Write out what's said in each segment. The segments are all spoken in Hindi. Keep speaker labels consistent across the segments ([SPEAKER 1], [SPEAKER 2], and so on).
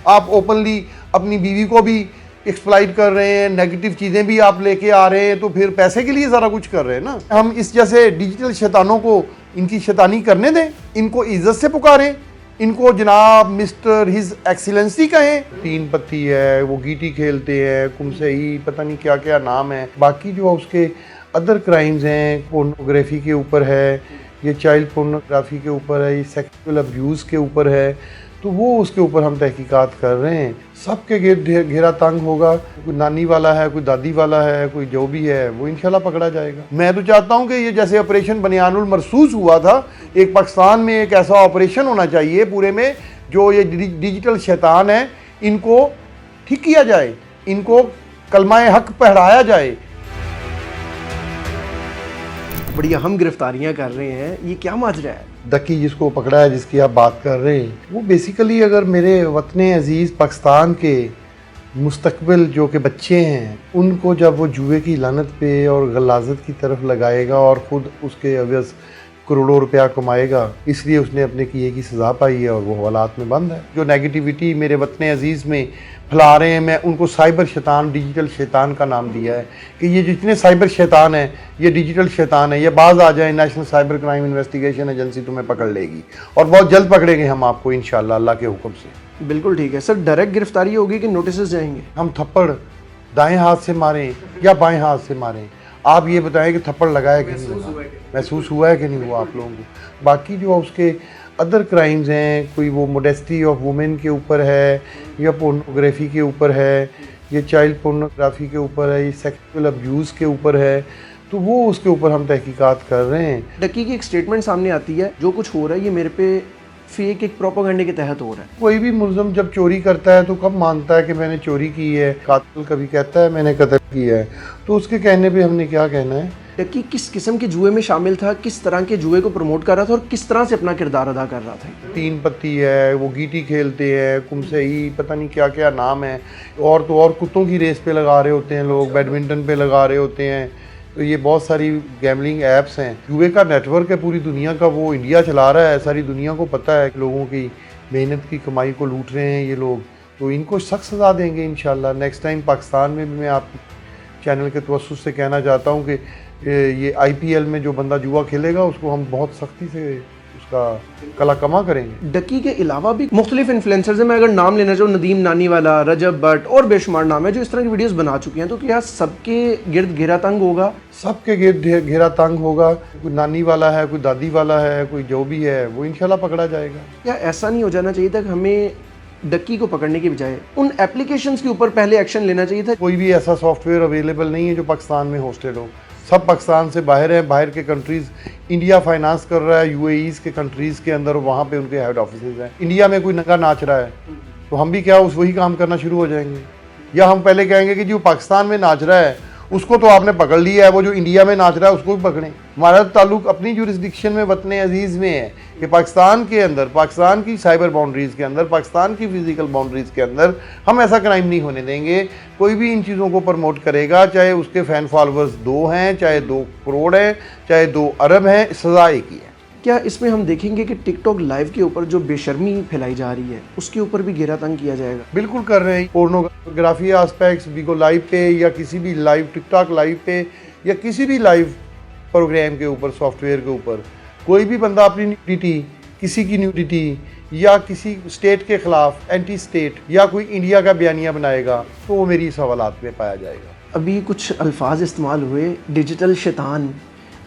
[SPEAKER 1] आप ओपनली अपनी बीवी को भी एक्सप्लॉइट कर रहे हैं, नेगेटिव चीज़ें भी आप लेके आ रहे हैं, तो फिर पैसे के लिए सारा कुछ कर रहे हैं ना। हम इस जैसे डिजिटल शैतानों को इनकी शैतानी करने दें, इनको इज्जत से पुकारें, इनको जनाब मिस्टर हिज एक्सीलेंसी कहें। तीन पत्ती है, वो गीटी खेलते हैं, कुमसई, पता नहीं क्या क्या नाम है। बाकी जो उसके अदर क्राइम्स हैं, पोर्नोग्राफी के ऊपर है, ये चाइल्ड पोर्नोग्राफी के ऊपर है, ये सेक्सुअल अब्यूज़ के ऊपर है, तो वो उसके ऊपर हम तहकीकात कर रहे हैं। सबके घेरा तंग होगा, कोई नानी वाला है, कोई दादी वाला है, कोई जो भी है, वो इंशाल्लाह पकड़ा जाएगा। मैं तो चाहता हूँ कि ये जैसे ऑपरेशन बनियानुल मरसूस हुआ था, एक पाकिस्तान में एक ऐसा ऑपरेशन होना चाहिए पूरे में, जो ये डिजिटल शैतान है इनको ठीक किया जाए, इनको कलमाए हक पढ़ाया जाए।
[SPEAKER 2] बड़ी अहम गिरफ्तारियां कर रहे हैं, ये क्या माजरा है?
[SPEAKER 1] डकी जिसको पकड़ा है, जिसकी आप बात कर रहे हैं, वो बेसिकली अगर मेरे वतन अजीज़ पाकिस्तान के मुस्तकबिल जो कि बच्चे हैं, उनको जब वो जुए की लानत पे और गलाजत की तरफ लगाएगा और ख़ुद उसके अवज़ करोड़ों रुपया कमाएगा, इसलिए उसने अपने किए की सज़ा पाई है और वो हवालात में बंद है। जो नेगेटिविटी मेरे वतन अजीज़ में फैला रहे हैं, मैं उनको साइबर शैतान, डिजिटल शैतान का नाम दिया है कि ये जितने साइबर शैतान हैं, ये डिजिटल शैतान है। ये बाज आ जाए, national cyber crime investigation agency तुम्हें पकड़ लेगी और बहुत जल्द पकड़ेंगे हम आपको इंशाल्लाह, अल्लाह के हुक्म से।
[SPEAKER 2] बिल्कुल ठीक है सर। डायरेक्ट गिरफ्तारी होगी कि नोटिस जाएंगे?
[SPEAKER 1] हम थप्पड़ दाएं हाथ से मारें या बाएं हाथ से मारें, आप ये बताएं कि थप्पड़ लगाया कि नहीं हुआ, महसूस हुआ है कि नहीं हुआ आप लोगों को। बाकी जो उसके अदर क्राइम्स हैं, कोई वो मोडेस्टी ऑफ वुमेन के ऊपर है, या पोर्नोग्राफी के ऊपर है, ये चाइल्ड पोर्नोग्राफी के ऊपर है, ये सेक्सुअल अब्यूज़ के ऊपर है, तो वो उसके ऊपर हम तहकीकात कर रहे हैं।
[SPEAKER 2] डकी की एक स्टेटमेंट सामने आती है, जो कुछ हो रहा है ये मेरे पे फेक एक प्रोपेगेंडे के तहत हो रहा है।
[SPEAKER 1] कोई भी मुलज़म जब चोरी करता है तो कब मानता है कि मैंने चोरी की है? कातिल कभी कहता है मैंने कत्ल किया है, तो उसके कहने पे हमने क्या कहना है?
[SPEAKER 2] डकी किस किस्म के जुए में शामिल था, किस तरह के जुए को प्रमोट कर रहा था और किस तरह से अपना किरदार अदा कर रहा था?
[SPEAKER 1] तीन पत्ती है, वो गीटी खेलते हैं, कुमसई, पता नहीं क्या क्या नाम है, और तो और कुत्तों की रेस पे लगा रहे होते हैं लोग, बैडमिंटन पे लगा रहे होते हैं। तो ये बहुत सारी गैमलिंग ऐप्स हैं, जुए का नेटवर्क है पूरी दुनिया का, वो इंडिया चला रहा है। सारी दुनिया को पता है कि लोगों की मेहनत की कमाई को लूट रहे हैं ये लोग, तो इनको सख्त सज़ा देंगे इंशाल्लाह। नेक्स्ट टाइम पाकिस्तान में भी मैं आप चैनल के तवस्सुस से कहना चाहता हूँ कि ये IPL में जो बंदा जुआ खेलेगा उसको हम बहुत सख्ती से उसका कला कमा करेंगे।
[SPEAKER 2] डकी के अलावा भी मुख्तलिफ इन्फ्लुएंसर्स हैं, मैं अगर नाम लेना चाहूँ, नदीम नानी वाला, रजब भट्ट और बेशुमार नाम है जो इस तरह की वीडियोस बना चुके हैं, तो क्या सबके गिर्द घेरा तंग होगा?
[SPEAKER 1] सबके गिर्द घेरा तंग होगा, कोई नानी वाला है, कोई दादी वाला है, कोई जो भी है, वो इंशाल्लाह पकड़ा जाएगा।
[SPEAKER 2] क्या ऐसा नहीं हो जाना चाहिए था कि हमें डक्की को पकड़ने के बजाय उन एप्लीकेशंस के ऊपर पहले एक्शन लेना चाहिए था?
[SPEAKER 1] कोई भी ऐसा सॉफ्टवेयर अवेलेबल नहीं है जो पाकिस्तान में होस्टेड हो, सब पाकिस्तान से बाहर हैं। बाहर के कंट्रीज़ इंडिया फाइनेंस कर रहा है, UAEs के कंट्रीज़ के अंदर, वहाँ पे उनके हेड ऑफिसेज हैं। इंडिया में कोई नंगा नाच रहा है तो हम भी क्या वही काम करना शुरू हो जाएंगे? या हम पहले कहेंगे कि जो पाकिस्तान में नाच रहा है उसको तो आपने पकड़ लिया है, वो जो इंडिया में नाच रहा है उसको भी पकड़ें। हमारा ताल्लुक अपनी जुरिस्डिक्शन में वतन अजीज़ में है कि पाकिस्तान के अंदर, पाकिस्तान की साइबर बाउंड्रीज़ के अंदर, पाकिस्तान की फ़िज़िकल बाउंड्रीज़ के अंदर हम ऐसा क्राइम नहीं होने देंगे। कोई भी इन चीज़ों को प्रमोट करेगा, चाहे उसके फ़ैन फॉलोअर्स 2 हैं, चाहे 2 करोड़ हैं, चाहे 2 अरब हैं, सज़ा एक ही है।
[SPEAKER 2] क्या इसमें हम देखेंगे कि टिकटॉक लाइव के ऊपर जो बेशर्मी फैलाई जा रही है उसके ऊपर भी घेरा तंग किया जाएगा?
[SPEAKER 1] बिल्कुल कर रहे हैं। पोर्नोग्राफी एस्पेक्ट्स बिगो लाइव पे या किसी भी लाइव टिकटॉक लाइव पे या किसी भी लाइव प्रोग्राम के ऊपर, सॉफ्टवेयर के ऊपर, कोई भी बंदा अपनी न्यूडिटी, किसी की न्यूडिटी या किसी स्टेट के ख़िलाफ़ एंटी स्टेट या कोई इंडिया का बयानिया बनाएगा तो वो मेरी इस हवालात में पाया जाएगा।
[SPEAKER 2] अभी कुछ अल्फाज इस्तेमाल हुए, डिजिटल शैतान,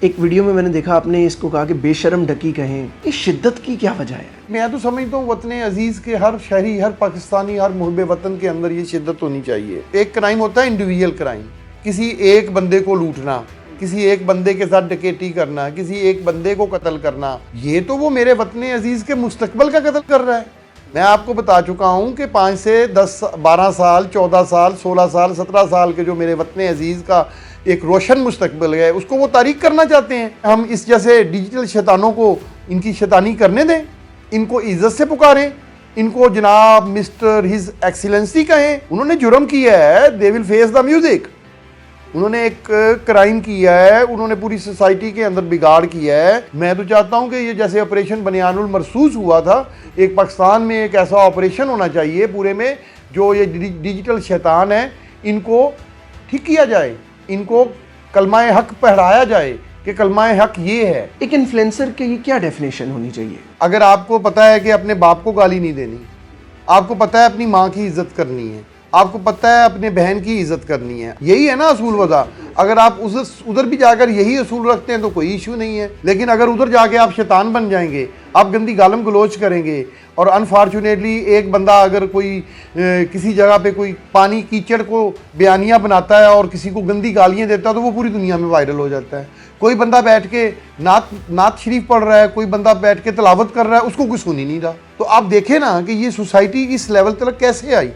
[SPEAKER 2] एक वीडियो में मैंने देखा आपने इसको कहा कि बेशरम डकी कहें, इस शिद्दत की क्या वजह है?
[SPEAKER 1] मैं तो समझता हूँ वतन अजीज़ के हर शहरी, हर पाकिस्तानी, हर मुहब्ब वतन के अंदर ये शिद्दत होनी चाहिए। एक क्राइम होता है इंडिविजुअल क्राइम, किसी एक बंदे को लूटना, किसी एक बंदे के साथ डकैती करना, किसी एक बंदे को कत्ल करना, ये तो वो मेरे वतन अजीज़ के मुस्तकबिल का कत्ल कर रहा है। मैं आपको बता चुका हूँ कि 5 से 10, 12 साल, 14 साल, 16 साल, 17 साल के जो मेरे वतन अजीज़ का एक रोशन मुस्तकबिल है, उसको वो तारीक करना चाहते हैं। हम इस जैसे डिजिटल शैतानों को इनकी शैतानी करने दें, इनको इज्जत से पुकारें, इनको जनाब मिस्टर हिज एक्सीलेंसी कहें। उन्होंने जुर्म किया है, they will face the music. उन्होंने एक क्राइम किया है, उन्होंने पूरी सोसाइटी के अंदर बिगाड़ किया है। मैं तो चाहता हूं कि ये जैसे ऑपरेशन बनियानुल मरसूस हुआ था, एक पाकिस्तान में एक ऐसा ऑपरेशन होना चाहिए पूरे में, जो ये डिजिटल शैतान है इनको ठीक किया जाए, इनको कलमाए हक पढ़ाया जाए कि कलमाए हक ये है।
[SPEAKER 2] एक इन्फ्लुएंसर की क्या डेफिनेशन होनी चाहिए?
[SPEAKER 1] अगर आपको पता है कि अपने बाप को गाली नहीं देनी, आपको पता है अपनी माँ की इज्जत करनी है, आपको पता है अपने बहन की इज्जत करनी है, यही है ना असूल वज़ा। अगर आप उधर भी जाकर यही असूल रखते हैं तो कोई इशू नहीं है। लेकिन अगर उधर जाके आप शैतान बन जाएंगे, आप गंदी गालम गलोच करेंगे, और अनफॉर्चुनेटली एक बंदा अगर कोई किसी जगह पे कोई पानी कीचड़ को बयानिया बनाता है और किसी को गंदी गालियाँ देता है तो वो पूरी दुनिया में वायरल हो जाता है। कोई बंदा बैठ के नात शरीफ पढ़ रहा है, कोई बंदा बैठ के तलावत कर रहा है, उसको कोई सुन ही नहीं रहा। तो आप देखें ना कि ये सोसाइटी इस लेवल तक कैसे आई,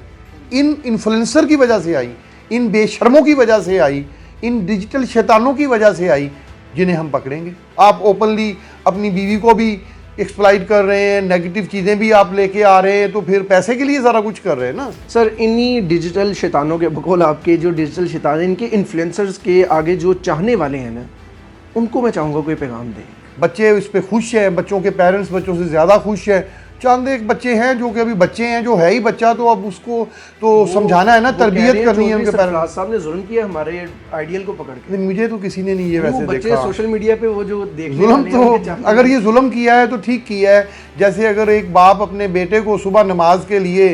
[SPEAKER 1] इन इन्फ्लुएंसर की वजह से आई, इन बेशर्मों की वजह से आई, इन डिजिटल शैतानों की वजह से आई, जिन्हें हम पकड़ेंगे। आप ओपनली अपनी बीवी को भी एक्सप्लॉइट कर रहे हैं, नेगेटिव चीज़ें भी आप लेके आ रहे हैं, तो फिर पैसे के लिए सारा कुछ कर रहे हैं ना।
[SPEAKER 2] सर, इन्हीं डिजिटल शैतानों के बकौल आपके जो डिजिटल शैतान हैं, इनके इन्फ्लुएंसर्स के आगे जो चाहने वाले हैं ना, उनको मैं चाहूँगा कोई पैगाम दें।
[SPEAKER 1] बच्चे इस पर खुश हैं, बच्चों के पेरेंट्स बच्चों से ज़्यादा खुश हैं। चंद एक बच्चे हैं जो कि अभी बच्चे हैं, जो है ही बच्चा, तो अब उसको तो समझाना है ना, तरबियत करनी है उनके पेरेंट्स।
[SPEAKER 2] साहब ने जुल्म किया हमारे आइडियल को पकड़ के।
[SPEAKER 1] मुझे तो किसी ने नहीं ये वैसे
[SPEAKER 2] बच्चे
[SPEAKER 1] देखा।
[SPEAKER 2] सोशल मीडिया पे वो जो देखने
[SPEAKER 1] जुल्म
[SPEAKER 2] वाले हैं, उनके
[SPEAKER 1] तो अगर ये जुल्म किया है तो ठीक किया है। जैसे अगर एक बाप अपने बेटे को सुबह नमाज के लिए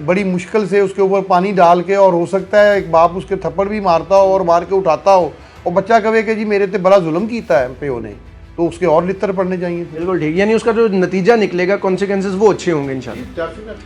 [SPEAKER 1] बड़ी मुश्किल से उसके ऊपर पानी डाल के, और हो सकता है एक बाप उसके थप्पड़ भी मारता हो और मार के उठाता हो, और बच्चा कहे कि जी मेरे ते बड़ा जुल्म किया है प्यो ने, तो उसके और लित्तर पड़ने चाहिए।
[SPEAKER 2] बिल्कुल ठीक, यानी उसका जो नतीजा निकलेगा, कॉन्सिक्वेंसेस वो अच्छे होंगे इंशाल्लाह।